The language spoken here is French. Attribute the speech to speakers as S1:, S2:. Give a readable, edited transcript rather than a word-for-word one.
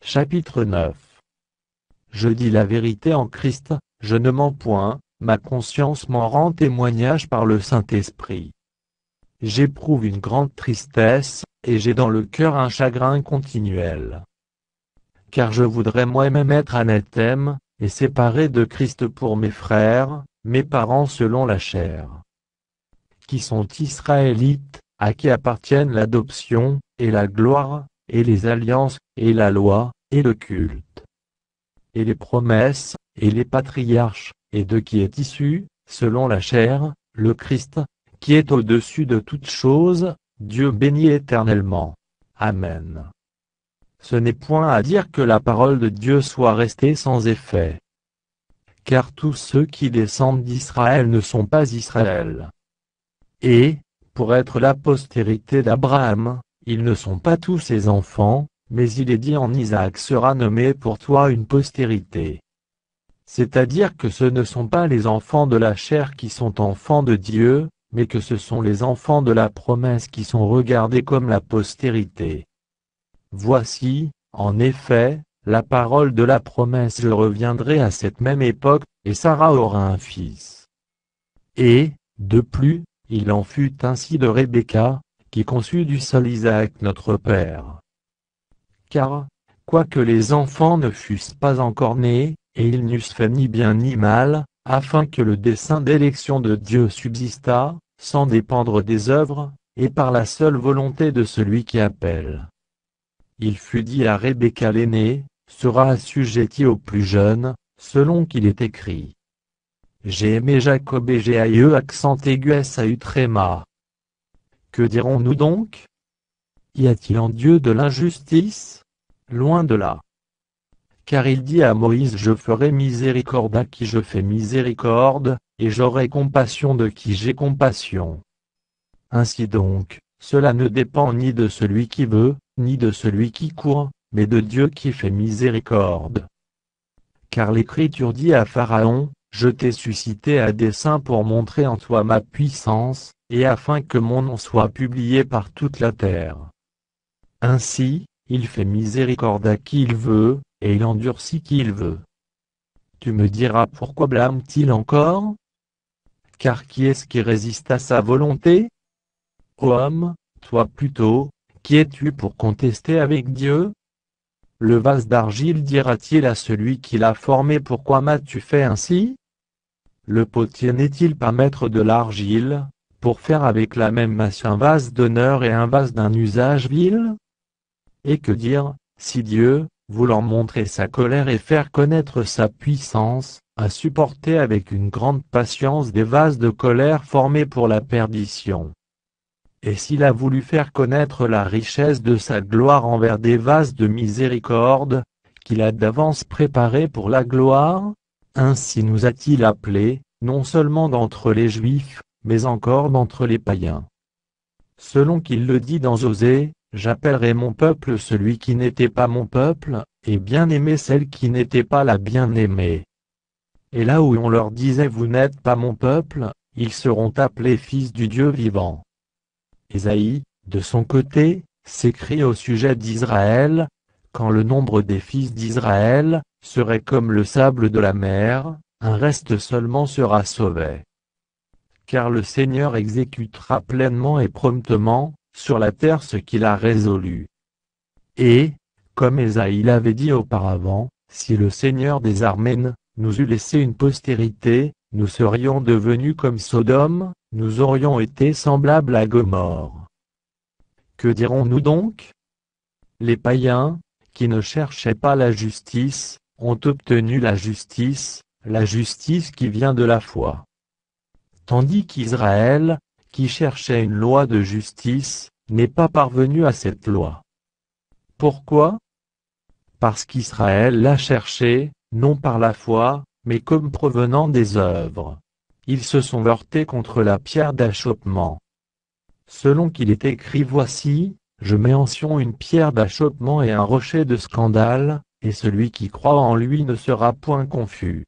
S1: Chapitre 9. Je dis la vérité en Christ, je ne mens point, ma conscience m'en rend témoignage par le Saint-Esprit. J'éprouve une grande tristesse, et j'ai dans le cœur un chagrin continuel. Car je voudrais moi-même être anathème, et séparé de Christ pour mes frères, mes parents selon la chair, qui sont israélites, à qui appartiennent l'adoption, et la gloire, et les alliances, et la loi, et le culte, et les promesses, et les patriarches, et de qui est issu, selon la chair, le Christ, qui est au-dessus de toutes choses, Dieu béni éternellement. Amen. Ce n'est point à dire que la parole de Dieu soit restée sans effet. Car tous ceux qui descendent d'Israël ne sont pas Israël. Et, pour être la postérité d'Abraham, ils ne sont pas tous ses enfants, mais il est dit en Isaac sera nommé pour toi une postérité. C'est-à-dire que ce ne sont pas les enfants de la chair qui sont enfants de Dieu, mais que ce sont les enfants de la promesse qui sont regardés comme la postérité. Voici, en effet, la parole de la promesse: je reviendrai à cette même époque, et Sarah aura un fils. Et, de plus, il en fut ainsi de Rebecca, qui conçut du sol Isaac notre père. Car, quoique les enfants ne fussent pas encore nés, et ils n'eussent fait ni bien ni mal, afin que le dessein d'élection de Dieu subsistât, sans dépendre des œuvres, et par la seule volonté de celui qui appelle. Il fut dit à Rebecca l'aînée, sera assujettie au plus jeune, selon qu'il est écrit. J'ai aimé Jacob et j'ai haï accent aigu S.A.U. tréma. Que dirons-nous donc? Y a-t-il en Dieu de l'injustice? Loin de là. Car il dit à Moïse: je ferai miséricorde à qui je fais miséricorde, et j'aurai compassion de qui j'ai compassion. Ainsi donc, cela ne dépend ni de celui qui veut, ni de celui qui court, mais de Dieu qui fait miséricorde. Car l'Écriture dit à Pharaon: je t'ai suscité à dessein pour montrer en toi ma puissance, et afin que mon nom soit publié par toute la terre. Ainsi, il fait miséricorde à qui il veut, et il endurcit qui il veut. Tu me diras: pourquoi blâme-t-il encore? Car qui est-ce qui résiste à sa volonté? Ô homme, toi plutôt, qui es-tu pour contester avec Dieu? Le vase d'argile dira-t-il à celui qui l'a formé: pourquoi m'as-tu fait ainsi? Le potier n'est-il pas maître de l'argile, pour faire avec la même masse un vase d'honneur et un vase d'un usage vil? Et que dire, si Dieu, voulant montrer sa colère et faire connaître sa puissance, a supporté avec une grande patience des vases de colère formés pour la perdition? Et s'il a voulu faire connaître la richesse de sa gloire envers des vases de miséricorde, qu'il a d'avance préparés pour la gloire, ainsi nous a-t-il appelés, non seulement d'entre les Juifs, mais encore d'entre les païens. Selon qu'il le dit dans Osée, j'appellerai mon peuple celui qui n'était pas mon peuple, et bien-aimé celle qui n'était pas la bien-aimée. Et là où on leur disait: vous n'êtes pas mon peuple, ils seront appelés fils du Dieu vivant. Ésaïe, de son côté, s'écrie au sujet d'Israël: quand le nombre des fils d'Israël serait comme le sable de la mer, un reste seulement sera sauvé. Car le Seigneur exécutera pleinement et promptement, sur la terre ce qu'il a résolu. Et, comme Ésaïe l'avait dit auparavant, si le Seigneur des armées nous eût laissé une postérité, nous serions devenus comme Sodome, nous aurions été semblables à Gomorrhe. Que dirons-nous donc? Les païens, qui ne cherchaient pas la justice, ont obtenu la justice qui vient de la foi. Tandis qu'Israël, qui cherchait une loi de justice, n'est pas parvenu à cette loi. Pourquoi? Parce qu'Israël l'a cherchée, non par la foi, mais comme provenant des œuvres. Ils se sont heurtés contre la pierre d'achoppement. Selon qu'il est écrit: voici, je mets en Sion une pierre d'achoppement et un rocher de scandale, et celui qui croit en lui ne sera point confus.